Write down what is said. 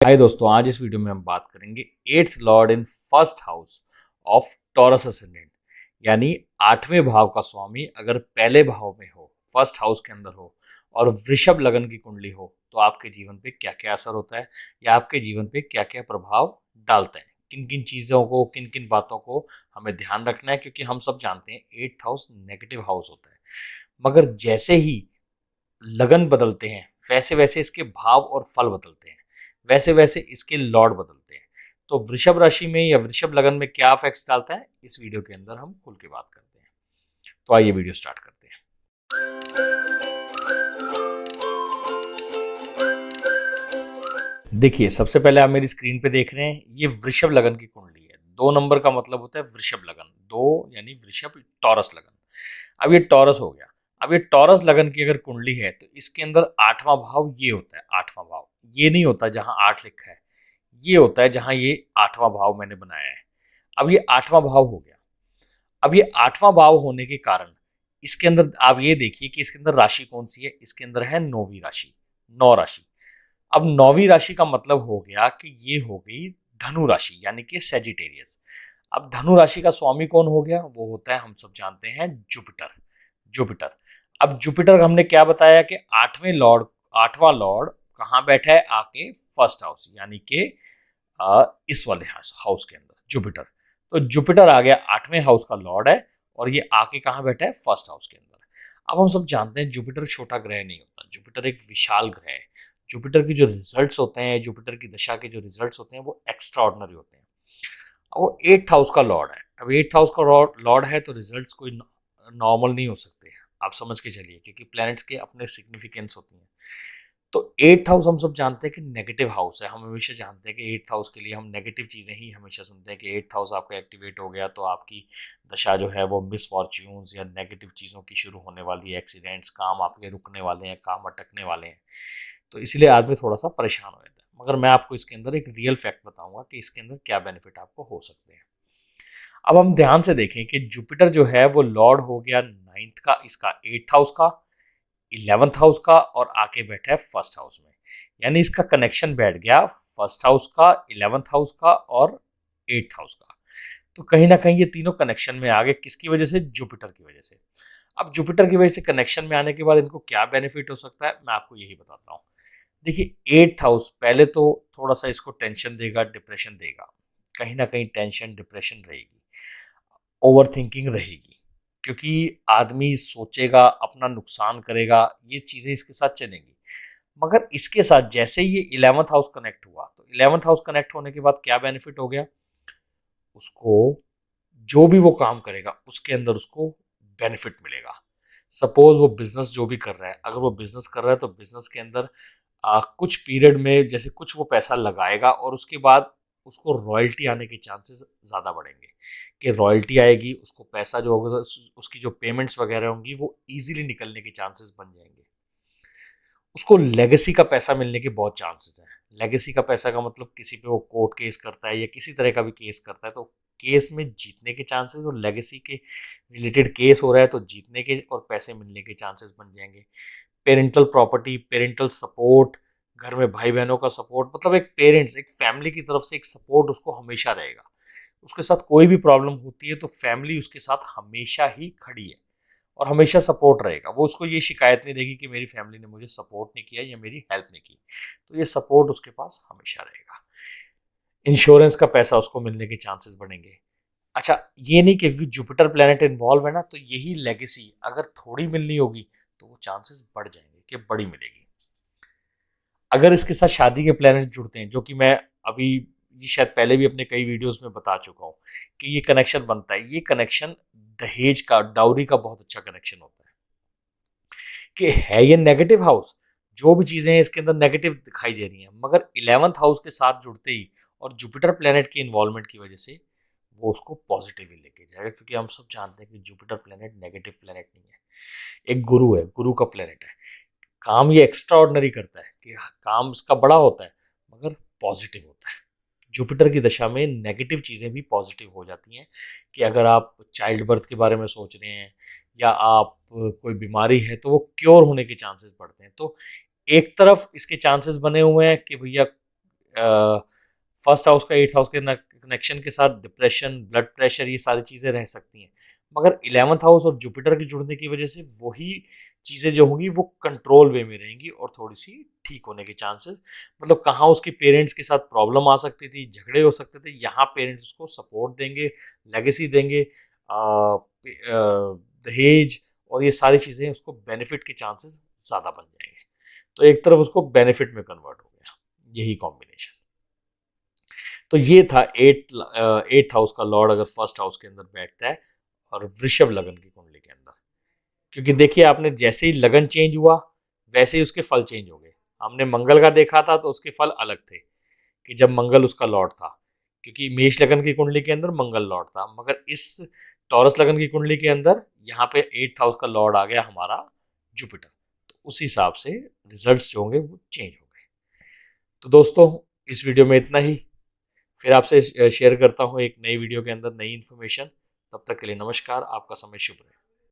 हाय दोस्तों, आज इस वीडियो में हम बात करेंगे eighth Lord in first house of taurus ascendant, यानी आठवें भाव का स्वामी अगर पहले भाव में हो, फर्स्ट हाउस के अंदर हो और वृषभ लगन की कुंडली हो तो आपके जीवन पे क्या क्या असर होता है या आपके जीवन पे क्या क्या प्रभाव डालते हैं, किन किन चीज़ों को, किन किन बातों को हमें ध्यान रखना है। क्योंकि हम सब जानते हैं एट्थ हाउस नेगेटिव हाउस होता है, मगर जैसे ही लगन बदलते हैं वैसे वैसे इसके भाव और फल बदलते हैं, वैसे वैसे इसके लॉर्ड बदलते हैं। तो वृषभ राशि में या वृषभ लगन में क्या इफेक्ट्स डालता है, इस वीडियो के अंदर हम खुल के बात करते हैं। तो आइए वीडियो स्टार्ट करते हैं। देखिए, सबसे पहले आप मेरी स्क्रीन पे देख रहे हैं, ये वृषभ लगन की कुंडली है। 2 नंबर का मतलब होता है वृषभ लगन, 2 यानी वृषभ, टॉरस लगन। अब ये टॉरस हो गया। अब ये टॉरस लगन की अगर कुंडली है तो इसके अंदर आठवां भाव ये होता है। आठवां भाव ये नहीं होता जहां 8 लिखा है, ये होता है जहां ये आठवां भाव मैंने बनाया है। अब ये आठवां भाव हो गया। अब ये आठवां भाव होने के कारण इसके अंदर आप ये देखिए कि इसके अंदर राशि कौन सी है, इसके अंदर है 9वीं राशि, 9 राशि। अब 9वीं राशि का मतलब हो गया कि ये हो गई धनु राशि, यानी कि सेजिटेरियस। अब धनु राशि का स्वामी कौन हो गया, वो होता है, हम सब जानते हैं, जुपिटर। जुपिटर। अब जुपिटर हमने क्या बताया कि आठवां लॉर्ड कहाँ बैठा है, आके फर्स्ट हाउस, यानी कि इस वाले हाउस के अंदर जुपिटर। तो जुपिटर आ गया, आठवें हाउस का लॉर्ड है और ये आके कहाँ बैठा है, फर्स्ट हाउस के अंदर। अब हम सब जानते हैं जुपिटर छोटा ग्रह नहीं होता, जुपिटर एक विशाल ग्रह है। जुपिटर की जो रिजल्ट्स होते हैं, जुपिटर की दशा के जो रिजल्ट्स होते हैं वो एक्स्ट्रा ऑर्डिनरी होते हैं। अब वो एट्थ हाउस का लॉर्ड है। अब एट्थ हाउस का लॉर्ड है तो रिजल्ट्स कोई नॉर्मल नहीं हो सकते, आप समझ के चलिए, क्योंकि प्लैनेट्स के अपने सिग्निफिकेंस होती हैं। तो एट्थ हाउस हम सब जानते हैं कि नेगेटिव हाउस है। हम हमेशा जानते हैं कि एट्थ हाउस के लिए हम नेगेटिव चीज़ें ही हमेशा सुनते हैं कि एट्थ हाउस आपका एक्टिवेट हो गया तो आपकी दशा जो है वो मिसफॉर्च्यून्स या नेगेटिव चीज़ों की शुरू होने वाली है, एक्सीडेंट्स, काम आपके रुकने वाले हैं, काम अटकने वाले हैं। तो इसलिए आदमी थोड़ा सा परेशान हो जाता है। मगर मैं आपको इसके अंदर एक रियल फैक्ट बताऊंगा कि इसके अंदर क्या बेनिफिट आपको हो सकते हैं। अब हम ध्यान से देखें कि जुपिटर जो है वो लॉर्ड हो गया नाइन्थ का, इसका एट्थ हाउस का, 11th हाउस का, और आके बैठा है फर्स्ट हाउस में। यानी इसका कनेक्शन बैठ गया फर्स्ट हाउस का, 11th हाउस का और एट्थ हाउस का। तो कहीं ना कहीं ये तीनों कनेक्शन में आ गए, किसकी वजह से, जुपिटर की वजह से। अब जुपिटर की वजह से कनेक्शन में आने के बाद इनको क्या बेनिफिट हो सकता है, मैं आपको यही बताता हूँ। देखिए, एट्थ हाउस पहले तो थोड़ा सा इसको टेंशन देगा, डिप्रेशन देगा, कहीं ना कहीं टेंशन डिप्रेशन रहेगी, ओवर थिंकिंग रहेगी, क्योंकि आदमी सोचेगा, अपना नुकसान करेगा, ये चीज़ें इसके साथ चलेंगी। मगर इसके साथ जैसे ही ये 11th हाउस कनेक्ट हुआ तो 11th हाउस कनेक्ट होने के बाद क्या बेनिफिट हो गया, उसको जो भी वो काम करेगा उसके अंदर उसको बेनिफिट मिलेगा। सपोज वो बिजनेस जो भी कर रहा है, अगर वो बिजनेस कर रहा है तो बिजनेस के अंदर कुछ पीरियड में जैसे कुछ वो पैसा लगाएगा और उसके बाद उसको रॉयल्टी आने के चांसेस ज़्यादा बढ़ेंगे, कि रॉयल्टी आएगी, उसको पैसा जो होगा, उसकी जो पेमेंट्स वगैरह होंगी वो इजीली निकलने के चांसेस बन जाएंगे। उसको लेगेसी का पैसा मिलने के बहुत चांसेस हैं। लेगेसी का पैसा का मतलब किसी पे वो कोर्ट केस करता है या किसी तरह का भी केस करता है तो केस में जीतने के चांसेस, और लेगेसी के रिलेटेड केस हो रहा है तो जीतने के और पैसे मिलने के चांसेस बन जाएंगे। पेरेंटल प्रॉपर्टी, पेरेंटल सपोर्ट, घर में भाई बहनों का सपोर्ट, मतलब एक पेरेंट्स, एक फैमिली की तरफ से एक सपोर्ट उसको हमेशा रहेगा। उसके साथ कोई भी प्रॉब्लम होती है तो फैमिली उसके साथ हमेशा ही खड़ी है और हमेशा सपोर्ट रहेगा। वो उसको ये शिकायत नहीं रहेगी कि मेरी फैमिली ने मुझे सपोर्ट नहीं किया या मेरी हेल्प नहीं की, तो ये सपोर्ट उसके पास हमेशा रहेगा। इंश्योरेंस का पैसा उसको मिलने के चांसेस बढ़ेंगे। अच्छा, ये नहीं कि जुपिटर प्लैनेट इन्वॉल्व है ना तो यही लेगेसी अगर थोड़ी मिलनी होगी तो वो चांसेस बढ़ जाएंगे कि बड़ी मिलेगी। अगर इसके साथ शादी के प्लैनेट जुड़ते हैं, जो कि मैं अभी, ये शायद पहले भी अपने कई वीडियोस में बता चुका हूँ कि ये कनेक्शन बनता है, ये कनेक्शन दहेज का, डाउरी का बहुत अच्छा कनेक्शन होता है। कि है ये नेगेटिव हाउस, जो भी चीजें हैं इसके अंदर नेगेटिव दिखाई दे रही हैं, मगर 11th हाउस के साथ जुड़ते ही और जुपिटर प्लैनेट की इन्वॉल्वमेंट की वजह से वो उसको पॉजिटिवली लेके जाएगा। क्योंकि हम सब जानते हैं कि जुपिटर प्लैनेट नेगेटिव प्लैनेट नहीं है, एक गुरु है, गुरु का प्लैनेट है। काम ये एक्स्ट्रा ऑर्डिनरी करता है कि काम इसका बड़ा होता है मगर पॉजिटिव होता है। जुपिटर की दशा में नेगेटिव चीज़ें भी पॉजिटिव हो जाती हैं, कि अगर आप चाइल्ड बर्थ के बारे में सोच रहे हैं या आप कोई बीमारी है तो वो क्योर होने के चांसेस बढ़ते हैं। तो एक तरफ इसके चांसेस बने हुए हैं कि भैया फर्स्ट हाउस का 8th हाउस के कनेक्शन के साथ डिप्रेशन, ब्लड प्रेशर, ये सारी चीज़ें रह सकती हैं। मगर 11th हाउस और जुपिटर के जुड़ने की वजह से वही चीज़ें जो होंगी वो कंट्रोल वे में रहेंगी और थोड़ी सी ठीक होने के चांसेस, मतलब कहाँ उसके पेरेंट्स के साथ प्रॉब्लम आ सकती थी, झगड़े हो सकते थे, यहाँ पेरेंट्स उसको सपोर्ट देंगे, लेगेसी देंगे, दहेज और ये सारी चीज़ें उसको बेनिफिट के चांसेस ज़्यादा बन जाएंगे। तो एक तरफ उसको बेनिफिट में कन्वर्ट हो गया, यही कॉम्बिनेशन। तो ये था 8th हाउस का लॉर्ड अगर फर्स्ट हाउस के अंदर बैठता है और वृषभ लगन की कुंडली के अंदर। क्योंकि देखिए आपने जैसे ही लगन चेंज हुआ वैसे ही उसके फल चेंज हो गए। हमने मंगल का देखा था तो उसके फल अलग थे कि जब मंगल उसका लॉर्ड था, क्योंकि मेष लगन की कुंडली के अंदर मंगल लॉर्ड था। मगर इस टॉरस लगन की कुंडली के अंदर यहाँ पे 8th हाउस का लॉर्ड आ गया हमारा जुपिटर, तो उस हिसाब से रिजल्ट्स जो होंगे वो चेंज हो गए। तो दोस्तों इस वीडियो में इतना ही, फिर आपसे शेयर करता हूँ एक नई वीडियो के अंदर नई इन्फॉर्मेशन। तब तक के लिए नमस्कार, आपका समय शुभ रहे।